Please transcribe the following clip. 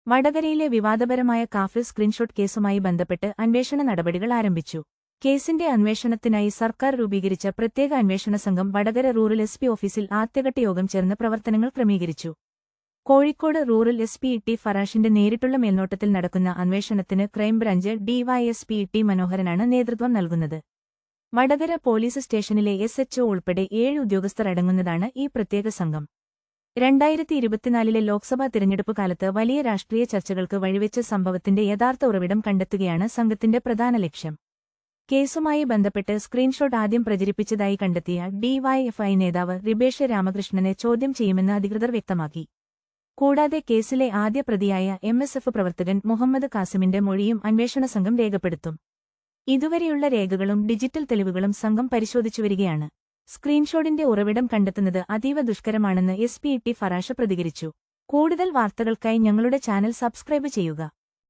വടകരയിലെ വിവാദപരമായ കാഫിൽ സ്ക്രീൻഷോട്ട് കേസുമായി ബന്ധപ്പെട്ട് അന്വേഷണ നടപടികൾ ആരംഭിച്ചു. കേസിന്റെ അന്വേഷണത്തിനായി സർക്കാർ രൂപീകരിച്ച പ്രത്യേക അന്വേഷണ സംഘം വടകര റൂറൽ എസ്.പി ഓഫീസിൽ ആദ്യഘട്ട യോഗം ചേർന്ന് പ്രവർത്തനങ്ങൾ ക്രമീകരിച്ചു. കോഴിക്കോട് റൂറൽ എസ്.പി ടി ഫറാഷിന്റെ നേരിട്ടുള്ള മേൽനോട്ടത്തിൽ നടക്കുന്ന അന്വേഷണത്തിന് ക്രൈംബ്രാഞ്ച് ഡിവൈഎസ്പി ടി മനോഹരനാണ് നേതൃത്വം നൽകുന്നത്. വടകര പോലീസ് സ്റ്റേഷനിലെ എസ്.എച്ച്.ഒ ഉൾപ്പെടെ 7 ഉദ്യോഗസ്ഥർ അടങ്ങുന്നതാണ് ഈ പ്രത്യേക സംഘം. 2024 ലോക്സഭാ തിരഞ്ഞെടുപ്പ് കാലത്ത് വലിയ രാഷ്ട്രീയ ചർച്ചകൾക്ക് വഴിവെച്ച സംഭവത്തിന്റെ യഥാർത്ഥ ഉറവിടം കണ്ടെത്തുകയാണ് സംഘത്തിന്റെ പ്രധാന ലക്ഷ്യം. കേസുമായി ബന്ധപ്പെട്ട് സ്ക്രീൻഷോട്ട് ആദ്യം പ്രചരിപ്പിച്ചതായി കണ്ടെത്തിയ ഡിവൈഎഫ്ഐ നേതാവ് റിബേഷ് രാമകൃഷ്ണനെ ചോദ്യം ചെയ്യുമെന്ന് അധികൃതർ വ്യക്തമാക്കി. കൂടാതെ കേസിലെ ആദ്യ പ്രതിയായ എംഎസ്എഫ് പ്രവർത്തകൻ മുഹമ്മദ് കാസിമിന്റെ മൊഴിയും അന്വേഷണ സംഘം രേഖപ്പെടുത്തും. ഇതുവരെയുള്ള രേഖകളും ഡിജിറ്റൽ തെളിവുകളും സംഘം പരിശോധിച്ചുവരികയാണ്. സ്ക്രീൻഷോട്ടിന്റെ ഉറവിടം കണ്ടെത്തുന്നത് അതീവ ദുഷ്കരമാണെന്ന് എസ്.പി ടി ഫറാഷ് പ്രതികരിച്ചു. കൂടുതൽ വാർത്തകൾക്കായി ഞങ്ങളുടെ ചാനൽ സബ്സ്ക്രൈബ് ചെയ്യുക.